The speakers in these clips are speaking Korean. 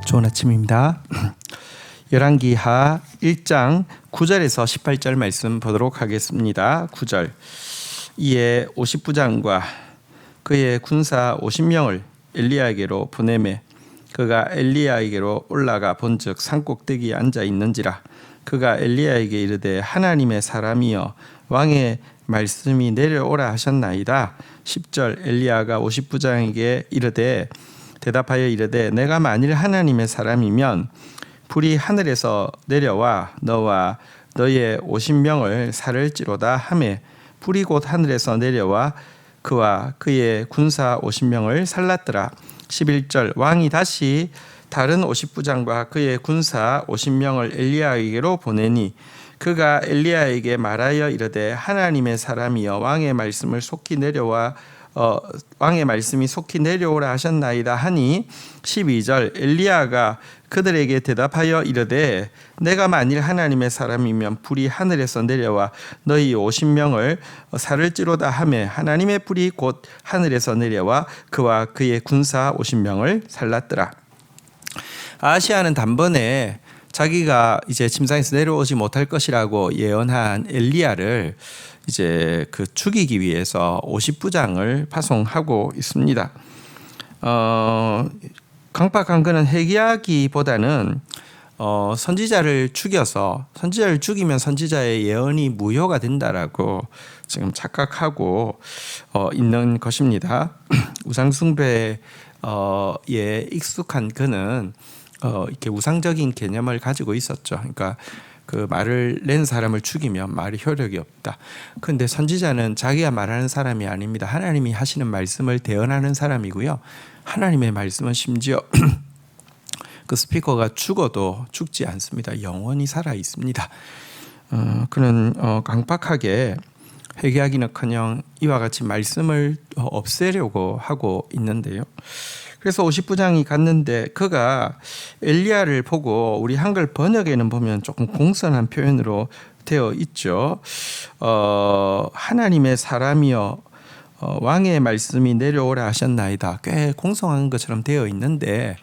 좋은 아침입니다. 열왕기하 1장 9절에서 18절 말씀 보도록 하겠습니다. 9절. 이에 50부장과 그의 군사 50명을 엘리야에게로 보내매 그가 엘리야에게로 올라가 본즉 산꼭대기에 앉아 있는지라. 그가 엘리야에게 이르되 하나님의 사람이여 왕의 말씀이 내려오라 하셨나이다. 10절. 엘리야가 50부장에게 이르되 대답하여 이르되 내가 만일 하나님의 사람이면 불이 하늘에서 내려와 너와 너의 50명을 살을지로다 하매 불이 곧 하늘에서 내려와 그와 그의 군사 50명을 살랐더라. 11절. 왕이 다시 다른 50부장과 그의 군사 50명을 엘리야에게로 보내니 그가 엘리야에게 말하여 이르되 하나님의 사람이여 왕의 말씀이 속히 내려오라 하셨나이다 하니 12절. 엘리야가 그들에게 대답하여 이르되 내가 만일 하나님의 사람이면 불이 하늘에서 내려와 너희 50명을 살을지로다 하매 하나님의 불이 곧 하늘에서 내려와 그와 그의 군사 50명을 살랐더라. 아하시야는 단번에 자기가 이제 침상에서 내려오지 못할 것이라고 예언한 엘리야를 이제 죽이기 위해서 50부장을 파송하고 있습니다. 강팍한 그는 회개하기보다는 선지자를 죽이면 선지자의 예언이 무효가 된다라고 지금 착각하고 있는 것입니다. 우상숭배에 익숙한 그는 이렇게 우상적인 개념을 가지고 있었죠. 그러니까 그 말을 낸 사람을 죽이면 말이 효력이 없다. 그런데 선지자는 자기가 말하는 사람이 아닙니다. 하나님이 하시는 말씀을 대언하는 사람이고요. 하나님의 말씀은 심지어 그 스피커가 죽어도 죽지 않습니다. 영원히 살아 있습니다. 그는 강팍하게 회개하기는커녕 이와 같이 말씀을 없애려고 하고 있는데요. 그래서 50부장이 갔는데 그가 엘리야를 보고 우리 한글 번역에는 보면 조금 공손한 표현으로 되어 있죠. 하나님의 사람이여 왕의 말씀이 내려오라 하셨나이다. 꽤 공손한 것처럼 되어 있는데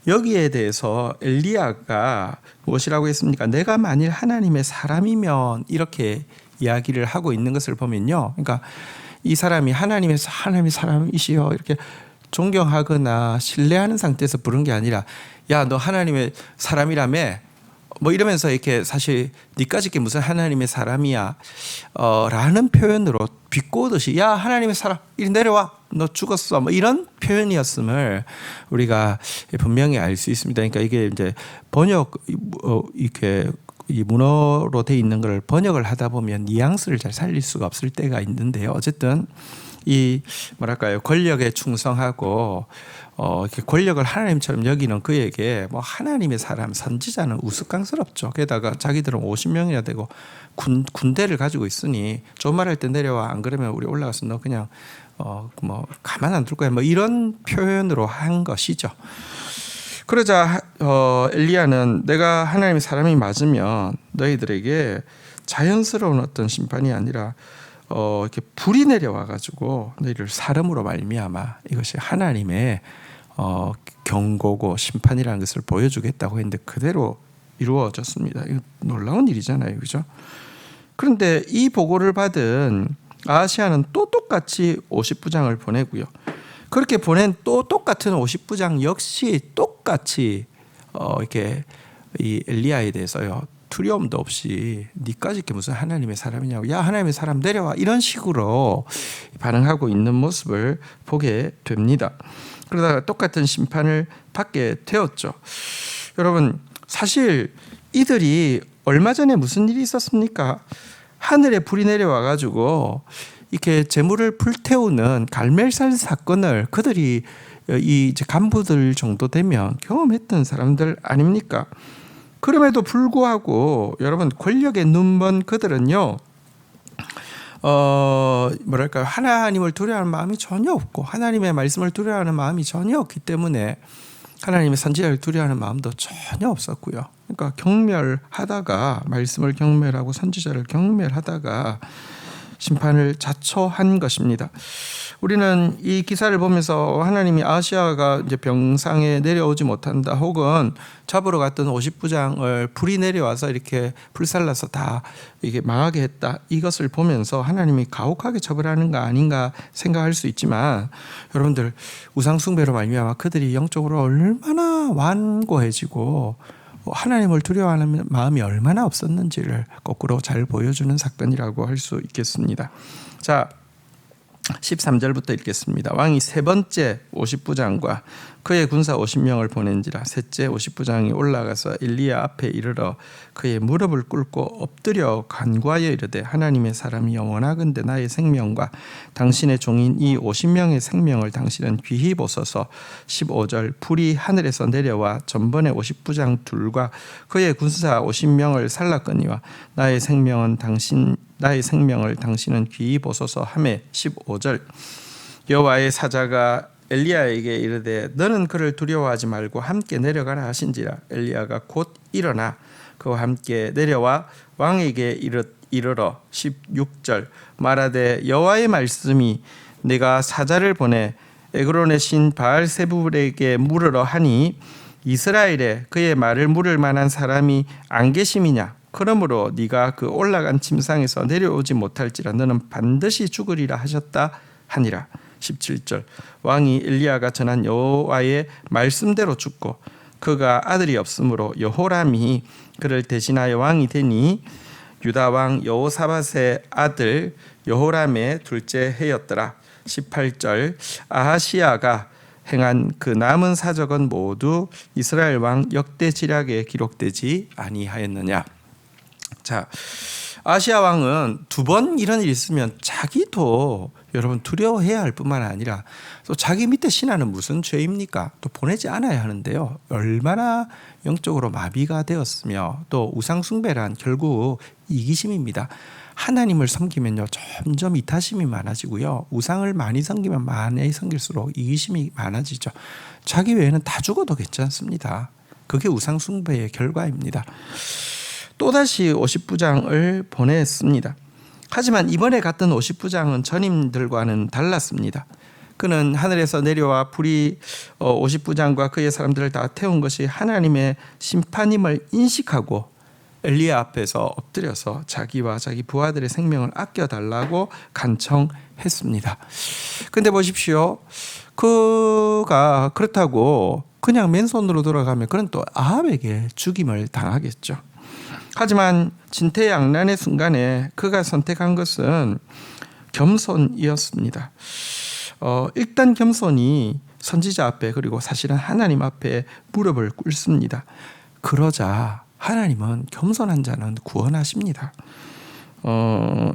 여기에 대해서 엘리야가 무엇이라고 했습니까? 내가 만일 하나님의 사람이면 이렇게 이야기를 하고 있는 것을 보면요. 그러니까 이 사람이 하나님의 사람이시여 이렇게 존경하거나 신뢰하는 상태에서 부른 게 아니라 야, 너 하나님의 사람이라며 뭐 이러면서 이렇게 사실 니까짓 게 무슨 하나님의 사람이야 라는 표현으로 비꼬듯이 야, 하나님의 사람 이리 내려와 너 죽었어 뭐 이런 표현이었음을 우리가 분명히 알 수 있습니다. 그러니까 이게 이제 번역 이렇게 이 문어로 돼 있는 걸 번역을 하다 보면 뉘앙스를 잘 살릴 수가 없을 때가 있는데요. 어쨌든 이 권력에 충성하고 이렇게 권력을 하나님처럼 여기는 그에게 뭐 하나님의 사람 선지자는 우스꽝스럽죠. 게다가 자기들은 50명이나 되고 군대를 가지고 있으니 좀 말할 때 내려와 안 그러면 우리 올라가서 너 그냥 뭐 가만 안 둘 거야 뭐 이런 표현으로 한 것이죠. 그러자 엘리야는 내가 하나님의 사람이 맞으면 너희들에게 자연스러운 어떤 심판이 아니라 이렇게 불이 내려와 가지고 너희를 사름으로 말미암아 이것이 하나님의 경고고 심판이라는 것을 보여주겠다고 했는데 그대로 이루어졌습니다. 이거 놀라운 일이잖아요, 그죠? 그런데 이 보고를 받은 아하시야는 또 똑같이 50부장을 보내고요. 그렇게 보낸 또 똑같은 50부장 역시 똑같이 이렇게 이 엘리야에 대해서요. 두려움도 없이 니까짓 게 무슨 하나님의 사람이냐고 야 하나님의 사람 내려와 이런 식으로 반응하고 있는 모습을 보게 됩니다. 그러다가 똑같은 심판을 받게 되었죠. 여러분 사실 이들이 얼마 전에 무슨 일이 있었습니까? 하늘에 불이 내려와 가지고 이렇게 재물을 불태우는 갈멜살 사건을 그들이 이 간부들 정도 되면 경험했던 사람들 아닙니까? 그럼에도 불구하고 여러분 권력에 눈먼 그들은요 하나님을 두려워하는 마음이 전혀 없고 하나님의 말씀을 두려워하는 마음이 전혀 없기 때문에 하나님의 선지자를 두려워하는 마음도 전혀 없었고요. 그러니까 경멸하다가 말씀을 경멸하고 선지자를 경멸하다가 심판을 자초한 것입니다. 우리는 이 기사를 보면서 하나님이 아하시아가 이제 병상에 내려오지 못한다, 혹은 잡으러 갔던 50부장을 불이 내려와서 이렇게 불살라서 다 이게 망하게 했다, 이것을 보면서 하나님이 가혹하게 처벌하는 거 아닌가 생각할 수 있지만, 여러분들 우상 숭배로 말미암아 그들이 영적으로 얼마나 완고해지고 하나님을 두려워하는 마음이 얼마나 없었는지를 거꾸로 잘 보여주는 사건이라고 할 수 있겠습니다. 자, 13절부터 읽겠습니다. 왕이 세 번째 50부장과 그의 군사 50명을 보낸지라. 셋째 50부장이 올라가서 엘리야 앞에 이르러 그의 무릎을 꿇고 엎드려 간구하여 이르되, 하나님의 사람이 영원하건대 나의 생명과 당신의 종인 이 50명의 생명을 당신은 귀히 보소서. 15절 불이 하늘에서 내려와 전번에 50부장 둘과 그의 군사 50명을 살랐거니와 나의 생명을 당신은 귀히 보소서 하매. 15절 여호와의 사자가 엘리야에게 이르되 너는 그를 두려워하지 말고 함께 내려가라 하신지라. 엘리야가 곧 일어나 그와 함께 내려와 왕에게 이르러 16절 말하되 여호와의 말씀이 내가 사자를 보내 에그론의 신 바알세불에게 물으러 하니 이스라엘에 그의 말을 물을 만한 사람이 안 계심이냐. 그러므로 네가 그 올라간 침상에서 내려오지 못할지라 너는 반드시 죽으리라 하셨다 하니라. 17절 왕이 엘리야가 전한 여호와의 말씀대로 죽고 그가 아들이 없으므로 여호람이 그를 대신하여 왕이 되니 유다 왕 여호사밧의 아들 여호람의 둘째 해였더라. 18절 아하시야가 행한 그 남은 사적은 모두 이스라엘 왕 역대지략에 기록되지 아니하였느냐. 자, 아시아 왕은 두 번 이런 일이 있으면 자기도 여러분 두려워해야 할 뿐만 아니라 또 자기 밑에 신하는 무슨 죄입니까? 또 보내지 않아야 하는데요. 얼마나 영적으로 마비가 되었으며 또 우상숭배란 결국 이기심입니다. 하나님을 섬기면요 점점 이타심이 많아지고요. 우상을 많이 섬기면 많이 섬길수록 이기심이 많아지죠. 자기 외에는 다 죽어도 괜찮습니다. 그게 우상숭배의 결과입니다. 또다시 50부장을 보냈습니다. 하지만 이번에 갔던 50부장은 전임들과는 달랐습니다. 그는 하늘에서 내려와 불이 50부장과 그의 사람들을 다 태운 것이 하나님의 심판임을 인식하고 엘리야 앞에서 엎드려서 자기와 자기 부하들의 생명을 아껴달라고 간청했습니다. 근데 보십시오. 그가 그렇다고 그냥 맨손으로 돌아가면 그는 또 아합에게 죽임을 당하겠죠. 하지만 진퇴양난의 순간에 그가 선택한 것은 겸손이었습니다. 일단 겸손이 선지자 앞에 그리고 사실은 하나님 앞에 무릎을 꿇습니다. 그러자 하나님은 겸손한 자는 구원하십니다.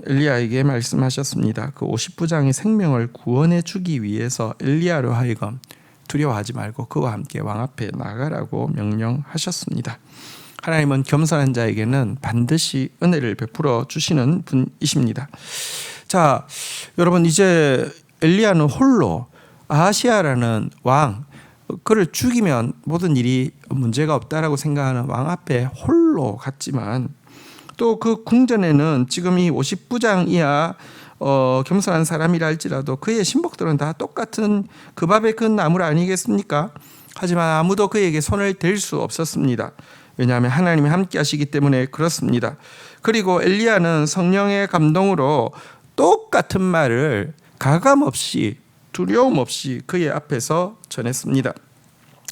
엘리야에게 말씀하셨습니다. 그 50부장의 생명을 구원해 주기 위해서 엘리야로 하여금 두려워하지 말고 그와 함께 왕 앞에 나가라고 명령하셨습니다. 하나님은 겸손한 자에게는 반드시 은혜를 베풀어 주시는 분이십니다. 자, 여러분 이제 엘리야는 홀로 아하시아라는 왕, 그를 죽이면 모든 일이 문제가 없다라고 생각하는 왕 앞에 홀로 갔지만 또 그 궁전에는 지금 이 50부장 이하 겸손한 사람이라 할지라도 그의 신복들은 다 똑같은 그 밥에 그 나물 아니겠습니까? 하지만 아무도 그에게 손을 댈 수 없었습니다. 왜냐하면 하나님이 함께 하시기 때문에 그렇습니다. 그리고 엘리야는 성령의 감동으로 똑같은 말을 가감없이 두려움 없이 그의 앞에서 전했습니다.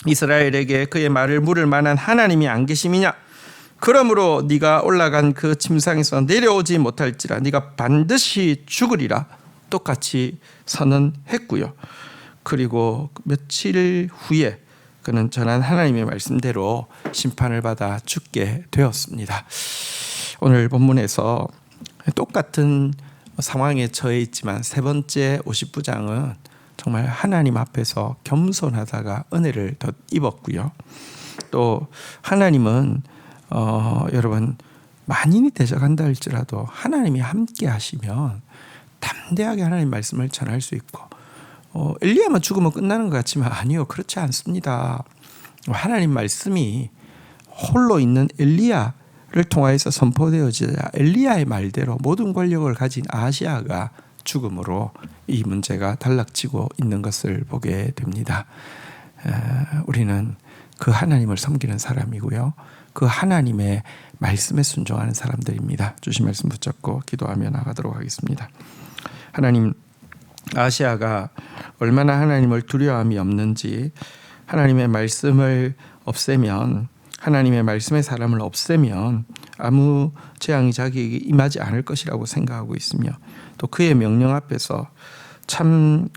이스라엘에게 그의 말을 물을 만한 하나님이 안 계심이냐? 그러므로 네가 올라간 그 침상에서 내려오지 못할지라 네가 반드시 죽으리라 똑같이 선언했고요. 그리고 며칠 후에 그는 전한 하나님의 말씀대로 심판을 받아 죽게 되었습니다. 오늘 본문에서 똑같은 상황에 처해 있지만 세 번째 50부장은 정말 하나님 앞에서 겸손하다가 은혜를 더 입었고요. 또 하나님은 여러분 만인이 대적한다 할지라도 하나님이 함께 하시면 담대하게 하나님 말씀을 전할 수 있고 엘리야만 죽으면 끝나는 것 같지만 아니요, 그렇지 않습니다. 하나님 말씀이 홀로 있는 엘리야를 통하여서 선포되어지자 엘리야의 말대로 모든 권력을 가진 아하시아가 죽음으로 이 문제가 단락지고 있는 것을 보게 됩니다. 우리는 그 하나님을 섬기는 사람이고요. 그 하나님의 말씀에 순종하는 사람들입니다. 주신 말씀 붙잡고 기도하며 나가도록 하겠습니다. 하나님, 아하시아가 얼마나 하나님을 두려움이 없는지, 하나님의 말씀을 없애면, 하나님의 말씀의 사람을 없애면 아무 재앙이 자기에게 임하지 않을 것이라고 생각하고 있으며, 또 그의 명령 앞에서 참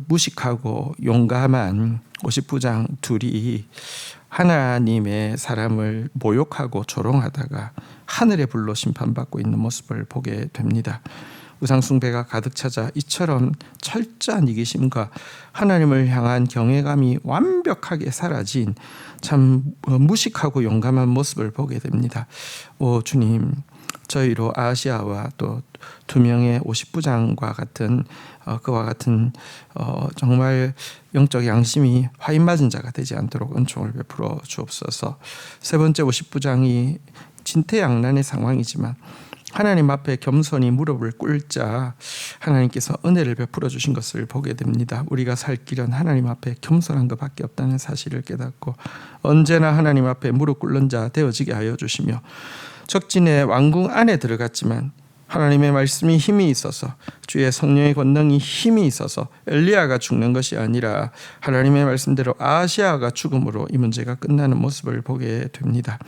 무식하고 용감한 50부장 둘이 하나님의 사람을 모욕하고 조롱하다가 하늘의 불로 심판받고 있는 모습을 보게 됩니다. 우상숭배가 가득 차자 이처럼 철저한 이기심과 하나님을 향한 경외감이 완벽하게 사라진 참 무식하고 용감한 모습을 보게 됩니다. 오 주님, 저희로 아하시아와 또 두 명의 50부장과 같은 그와 같은 정말 영적 양심이 화인 맞은 자가 되지 않도록 은총을 베풀어 주옵소서. 세 번째 50부장이 진퇴양난의 상황이지만 하나님 앞에 겸손히 무릎을 꿇자 하나님께서 은혜를 베풀어 주신 것을 보게 됩니다. 우리가 살 길은 하나님 앞에 겸손한 것밖에 없다는 사실을 깨닫고 언제나 하나님 앞에 무릎 꿇는 자 되어지게 하여 주시며, 적진의 왕궁 안에 들어갔지만 하나님의 말씀이 힘이 있어서, 주의 성령의 권능이 힘이 있어서 엘리야가 죽는 것이 아니라 하나님의 말씀대로 아하시아가 죽음으로 이 문제가 끝나는 모습을 보게 됩니다.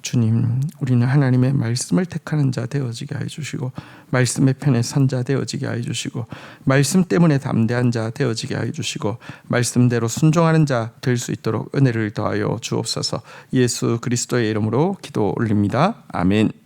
주님, 우리는 하나님의 말씀을 택하는 자 되어지게 하여 주시고, 말씀의 편에 선 자 되어지게 하여 주시고, 말씀 때문에 담대한 자 되어지게 하여 주시고, 말씀대로 순종하는 자 될 수 있도록 은혜를 더하여 주옵소서. 예수 그리스도의 이름으로 기도 올립니다. 아멘.